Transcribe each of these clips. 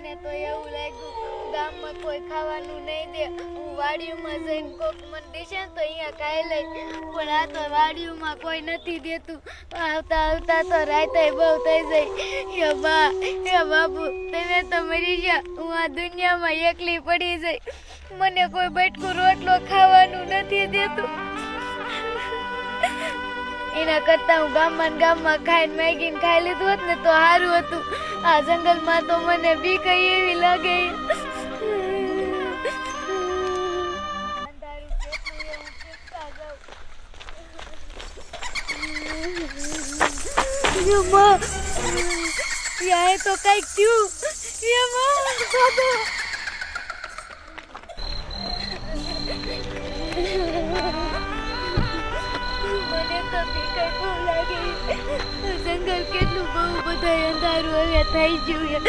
મને તો એવું લાગ્યું ગામમાં કોઈ ખાવાનું નહીં દે, હું વાડીઓમાં જઈને કોક મને દેશે તો અહીંયા ખાઈ લઈ, પણ આ તો વાડીઓમાં કોઈ નથી દેતું. આવતા આવતા તો રાતે બહુ થઈ જાય. એ બાપુ તમે તો મરી ગયા, હું આ દુનિયામાં એકલી પડી જઈ, મને કોઈ બટકું રોટલો ખાવાનું નથી દેતું. એના કરતા હું ગામમાં ખાઈને મેગીને ખાઈ લીધું હોત ને તો સારું હતું. આ જંગલમાં તો મને બીક એવી લાગે. તો કઈક થયું. મને તો બીક બહુ લાગે. જંગલ કેટલું બહુ બધા અંધારું હવે થઈ ગયું.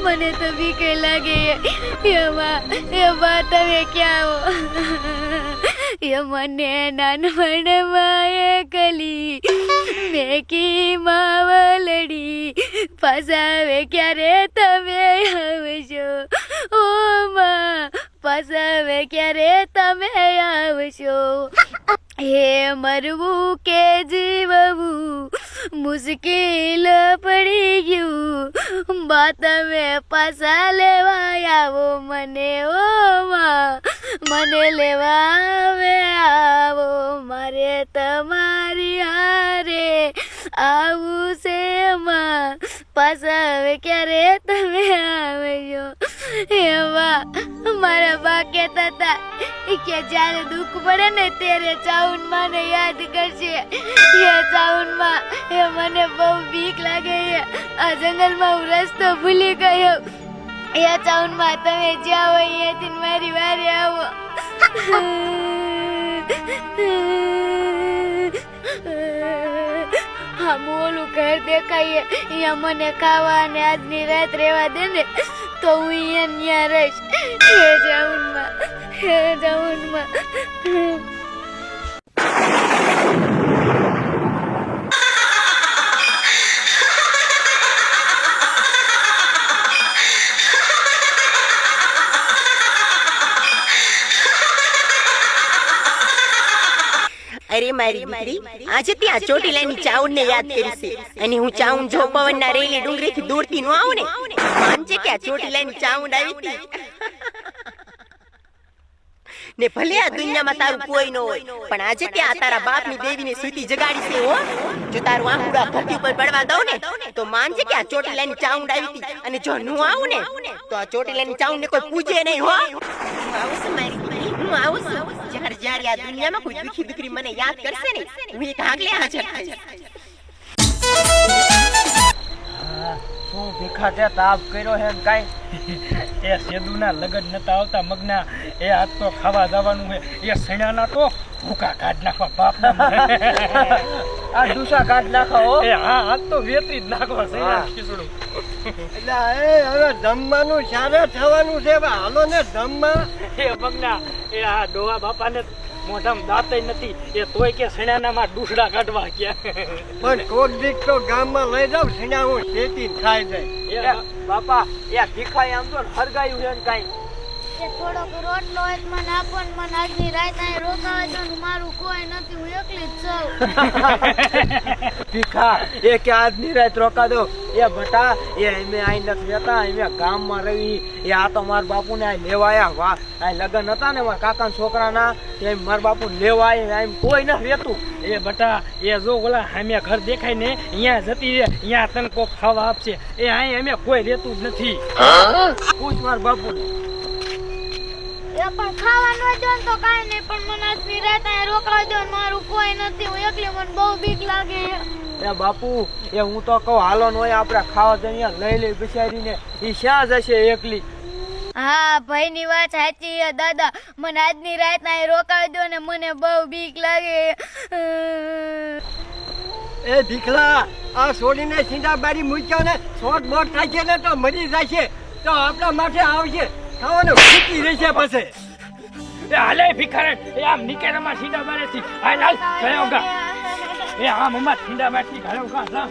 મને તો બીક લાગે. એમાં તમે ક્યાં હો? એ મને નાનપણમાં એકલી મેકી માવલડી, પાસાવે ક્યારે તમે આવશો? ઓ માં પાસાવે ક્યારે તમે આવશો? હે મરવું કે જીવવું મુશ્કેલ પડી ગયું, બા તમે પાછા લેવા આવો મને. ઓ માં મને લેવા આવો, મારે તમારી હારે આવું છે માં, પાછા હવે ક્યારે તમે આવજો? એવા મારા બા કહેતા હતા કે જ્યારે દુઃખ પડે ને ત્યારે ચાઉન માને યાદ કરશે. એ ચાઉન માં એ મને બહુ બીક લાગે. આ જંગલમાં હું રસ્તો ભૂલી ગયો. એ ચાઉન માં તમે જાઓ અહીંયાથી મારી વારે આવો. હા મોલું ઘર દેખાય, અહીંયા મને ખાવા અને આજની રાત રહેવા દે ને તો હું અહીંયા રહીશ. હે જાઉનમાં, હે જાઉનમાં. અરે મારી દીકરી, આજે ત્યાં ચોટીલાની ચાઉન ને યાદ કરી છે, અને હું ચાઉન જો પવનના રેલી ડુંગરીથી દૂરથી નો આવું ને માનજે કે આ ચોટીલાની ચાઉન આવી હતી. ને ભલે આ દુનિયામાં તારું કોઈ ન હોય, પણ આજે ત્યાં તારા બાપની દેવીને સુતી જગાડી છે. હો જો તારું આંખુડા ધરતી ઉપર પડવા દઉં ને તો માનજે કે આ ચોટીલાની ચાઉન આવી હતી, અને જો નું આવું ને તો આ ચોટીલાની ચાઉન ને કોઈ પૂજે નહીં. હો હું આવું છું મારી દીકરી, હું આવું છું. જ્યારે આ દુનિયામાં કોઈ દુખી દીકરી મને યાદ કરશે ને હું એક આગલે હાજર થઈશ. શું ભીખા તે તાપ કર્યો હે કાઈ? એ સેદુના લગન નતા આવતા મગના, એ આજ તો ખાવા જવાનું હે. એ સણાના તો ભૂકા કાઢ નાખવા બાપના. આ ડુસા કાઢ નાખો. એ હા આજ તો વેતરી જ નાખો સણા ખીસડું. એટલે એ હવે જમવાનું સારે થવાનું છે. હાલો ને જમવા. એ મગના એ આ ડોહા બાપાને મોઢામાં દાંતય નથી, એ તોય કે સણાનામાં ડુસડા કાઢવા ગયા. પણ કોક દીક તો ગામમાં લઈ જાવ, સણા હું શેતી ખાઈ જાય. એ બાપા એ ભીખાય આમ તો હરગાયું છે ને કાઈ. એ થોડોક રોટલો હોય તો મને આપો ને, મને આજની રાત અહીં રોકાવા દો ને, મારું કોઈ નથી, હું એકલી જ છું. ભીખા એ કે આજની રાત રોકા દો. એ બટા એ અમે અહીં નથી રહેતા, અમે ગામમાં રહી. એ આ તો મારા બાપુને અહીં લેવાયા. વાહ આ લગ્ન હતા ને મારા કાકા કાકાના છોકરાના, એમ મારા બાપુ લેવા આવ્યા. એમ કોઈ નથી રહેતું. એ બટા એ જો ઓલા અમે ઘર દેખાય ને અહીંયા જતી રહે, અહીંયા તને કોક ખાવા આપશે. એ અહીં અમે કોઈ રહેતું જ નથી. પૂછ મારા બાપુને. એ પણ ખાવાનું જો ને તો કાંઈ નહીં, પણ મને આજની રાત અહીં રોકાવા દો ને, મારું કોઈ નથી, હું એકલી, મને બહુ બીક લાગે. એ બાપુ એ હું તો કહું હાલો ન હોય આપણે ખાવા જઈએ, લઈ લઈ બિચારીને. એ શ્યાં જશે એકલી? હા ભાઈ ની વાત સાચી છે દાદા, મને આજની રાત અહીં રોકાવી દો ને, મને બહુ બીક લાગે. એ ભીખલા, આ છોડીને સીધા બારી મૂક્યો ને શોટ બોટ થાય છે ને તો મરી જાય છે, તો આપણા માથે આવશે ખાવાનું ખૂટી રહેશે પછી. એ હાલે ભિખારણ એ આમ નિકેરામાં સીધા બારેથી હાલ હાલ ગયો ગા. એ આમ મમ્મા સીધા બારથી ગયો ગા.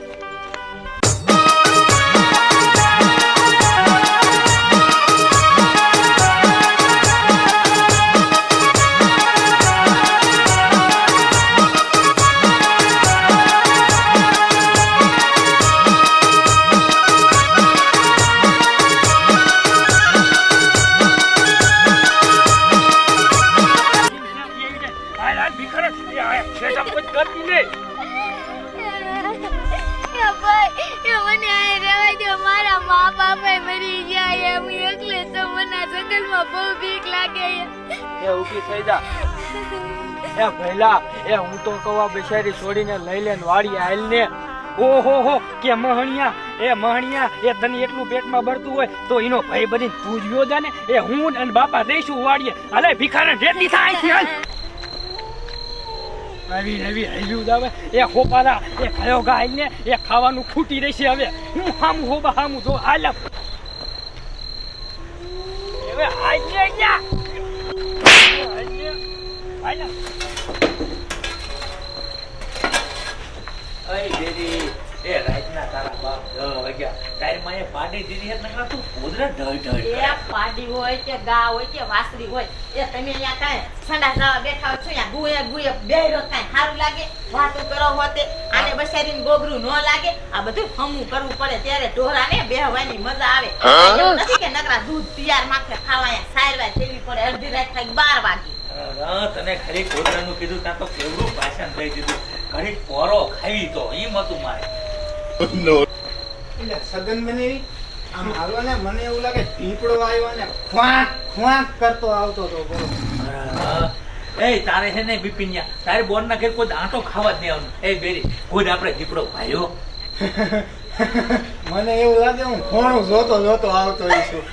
એ ઊભી થઈ જા. એ ભઈલા, એ હું તો કવા બેસારી છોડીને લઈ લે ને વાડી હાલ ને. ઓહો હો કે મહણિયા એ તને એટલું પેટમાં બળતું હોય તો એનો ભાઈ બની તું જ વ્યો જા ને. એ હું અને બાપા દઈશું વાડીએ. હાલે ભિખારણ રેતી થાય છે હાલ. નવી હૈયું જાવે એ હોપારા એ ખાયો ગાય ને એ ખાવાનું ખૂટી રહેશે. હવે હું હામું હોબા હામું જો હાલ હવે આઈ જા અય દેરી એ રાતના તારા બાપ 10 વાગ્યા તારી માએ પાડી દીધી હે નકરા તું પોદરા ઢળ એ પાડી હોય કે ગા હોય કે વાસળી હોય એ તમે અહીંયા કાંઈ સંડા જવા બેઠા છો અહીંયા ગુએ બેરો કાંઈ સારું લાગે વાતો કરો હોતે આને બસારીને ગોબરું ન લાગે. આ બધું હમું કરવું પડે ત્યારે ઢોરાને બેહવાની મજા આવે. એવું નથી કે નકરા દૂધ તૈયાર માખે ખાવા સારવાર થેવી પડે અડધી રાત થાય 12 વાગે. તને ખરી પોદરાનું કીધું ત્યાં તો કેવડું ભાષણ દઈ દીધું ઘડી પોરો ખાવી તો એમ હતું મારે. એટલે સગન બનેવી આમ હાલો ને મને એવું લાગે પીપળો આવ્યો ને ખ્વાક ખ્વાક કરતો આવતો તો બોલો. એ તારે છે ને બિપિનિયા તારે બોન ના ઘેર કોઈ આંટો ખાવા જ નહીં આવવાનું. એ બેરી કોઈ આપણે દીપડો ભાઈઓ મને એવું લાગે હું ખોણું જોતો આવતો છું.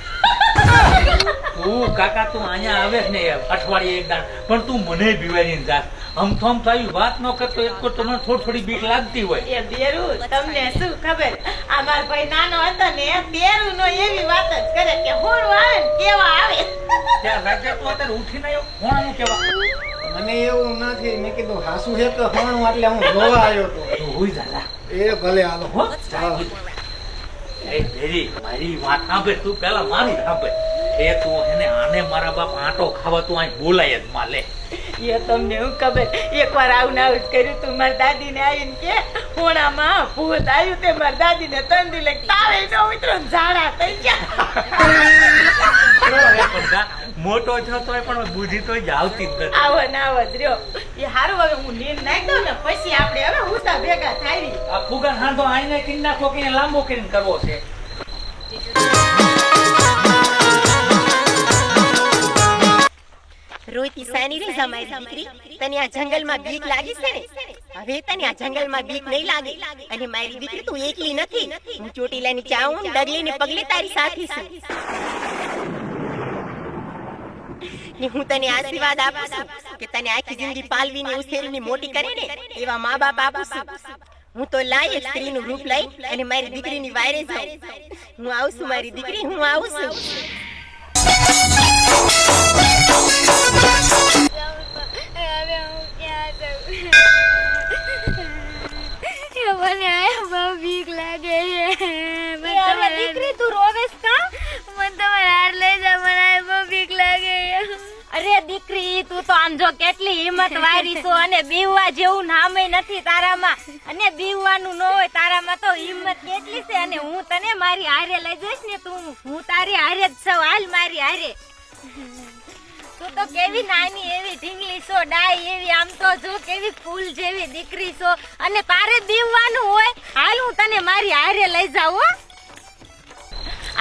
તું કાકા તું અહીંયા આવે છે ને અઠવાડિયે એક દાણ પણ તું મને બીવારીને જાત આમ તારી વાત ન કરતો એક તો તમને થોડી બીક લાગતી હોય. એ બેરું તમને શું ખબર આ મારો ભાઈ નાનો હતો ને બેરું નો એવી વાત જ કરે કે હોણ આવે ને કેવા આવે. ત્યાં રાતે તું અત્યારે ઉઠીને આવ્યો કોણાનું કેવા મને એવું નથી મેં કીધું હાસુ છે તો ખોણું એટલે હું જોવા આવ્યો તો. તું હોઈ જા એ ભલે હાલો. હો ચાલ. એ બેરી મારી વાત સાંભળ તું પેલા મારી સાંભળ. એ તું એને આને મારા બાપ આંટો ખાવા તું અહીં બોલાય જ માં લે. એ તમને હું ખબર એકવાર આવું ને આવું જ કર્યું તું મારી દાદીને આવીને કે હોણામાં ભૂત આવ્યું તે મારી દાદીને તંદી લે તાવે નો ઉતરો ઝાડા થઈ ગયા. મોટો છો તોય પણ બુદ્ધિ તો જ આવતી જ નથી. આવો ને આવો જ રહ્યો. એ હારું હવે હું નીંદ નાખી દઉં ને પછી આપણે હવે હુતા ભેગા થાય. આ ફુગા હાંધો આઈને કરી નાખો કે લાંબો કરીને કરવો છે. રોઈતી સાની રે જમાઈ દીકરી તને આ જંગલમાં બીક લાગી છે ને હવે તને આ જંગલમાં બીક નહીં લાગે. અને મારી દીકરી તું એકલી નથી હું ચોટીલાની ચાઉં ડગલી ને પગલે તારી સાથે છું. ને હું તને આશીર્વાદ આપું છું કે તને આખી જિંદગી પાલવીને ઉછેરીને મોટી કરે ને એવા મા બાપ આપું છું. હું તો લાયક સ્ત્રીનું રૂપ લઈ અને મારી દીકરીની વાયરે જાઉં. હું આવું છું મારી દીકરી હું આવું છું. હવે હું ક્યાં જાઉં? મને બહુ બીક લાગે છે. દીકરી તું રોવેસ કા? મને તમારે હાર લઈ જાવ મને બહુ બીક લાગે. અરે દીકરી તું તો આમ જો કેટલી હિંમત વાળી છો અને બીવવા જેવું નામે નથી તારામાં અને બીવવાનું ન હોય તારામાં તો હિંમત કેટલી છે. અને હું તને મારી હારે લઈ જઈશ ને હું તારી હારે જ છું. હાલ મારી હારે. તું તો કેવી નાની એવી ઢીંગલી છો ડાઈ એવી આમ તો જો કેવી ફૂલ જેવી દીકરી છો અને તારે બીવવાનું હોય. હાલ હું તને મારી હારે લઈ જાઉં.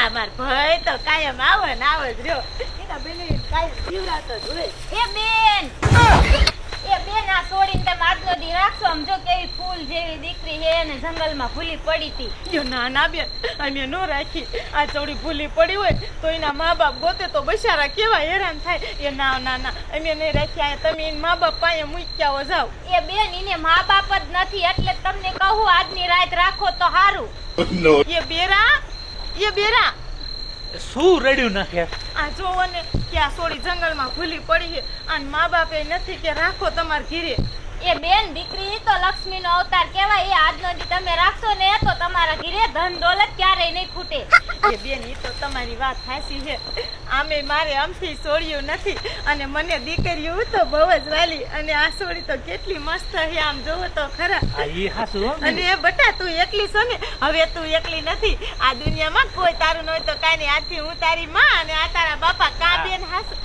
આ માર ભાઈ તો કાયમ આવો ને આવો જ રહ્યો. એના બેને કાયમ જીવરાતો જ હોય. એ બેન આ છોડીને તમે આજનો દી રાખશો. આમ જો કેવી ફૂલ જેવી દીકરી હે અને જંગલમાં ભૂલી પડી હતી. યો ના ના બેન અમે નો રાખી. આ ચોડી ભૂલી પડી હોય તો એના મા બાપ ગોતે તો બચારા કેવા હેરાન થાય. એ ના ના ના અમે નહીં રાખ્યા. તમે એના મા બાપ પાસે મૂક્યા જાવ. એ બેન એને મા બાપ જ નથી એટલે તમને કહું આજની રાત રાખો તો સારું. એ બેરા શું રેડ્યું નાખે? આ જોવો ને કે આ સોડી જંગલમાં ભૂલી પડી છે અને મા બાપે નથી કે રાખો તમારા ઘીરે. એ બેન દીકરી તો લક્ષ્મીનો અવતાર કહેવાય. એ આજનો દી તમે રાખશો ને તો તમારા ઘીરે ધન દોલત ક્યારેય નહીં ખૂટે. એ બેન ઈ તો તમારી વાત સાચી છે. આમે મારે આમથી સોળ્યું નથી અને મને દીકરીઓ તો બહુ જ વાલી અને આ સોળી તો કેટલી મસ્ત છે. આમ જોવો તો ખરા. આ ઈ હાસુ હો. અને એ બટા તું એકલી છો ને હવે તું એકલી નથી. આ દુનિયામાં કોઈ તારું ન હોય તો કાંઈ નહીં. આજથી હું તારી માં અને આ તારા બાપા કા બેન હાસુ.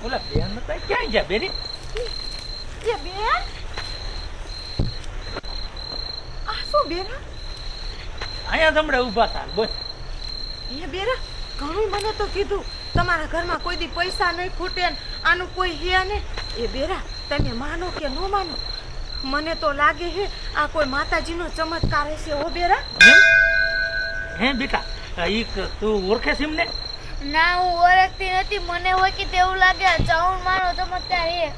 ઓલા બેન મતા ક્યાં ગયા બેરી? એ બેન આ શું બેરા? અહીંયા જમડે ઊભા થા બોલ. એ બેરા ઘણું મને તો કીધું તમારા ઘરમાં કોઈ દી પૈસા નહીં ખૂટે ને આનું કોઈ હે ને એ બેરા તમે માનો કે ન માનો મને તો લાગે હે આ કોઈ માતાજીનો ચમત્કાર હશે હો બેરા. હે બેટા તું ઓળખે છે એમને? ના હું ઓળખતી નથી, મને હોય કે તેવું લાગે આ ચાઉન માનો ચમત્કાર હે.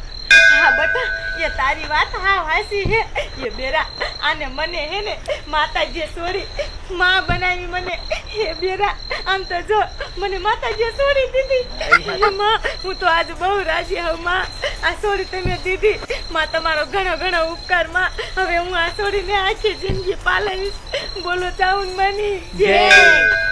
હા બટા એ તારી વાત હા હાસી હે એ બેરા આને મને હે ને માતાજીએ છોડી માં બનાવી મને હે બેરા આમ તો જો મને માતાજીએ છોડી દીધી માં હું તો આજ બહુ રાજી હોઉં માં આ છોડી તમે દીધી માં તમારો ઘણો ઘણો ઉપકાર માં હવે હું આ છોડીને આખી જિંદગી પાલવીશ. બોલો ચાઉન મની જય.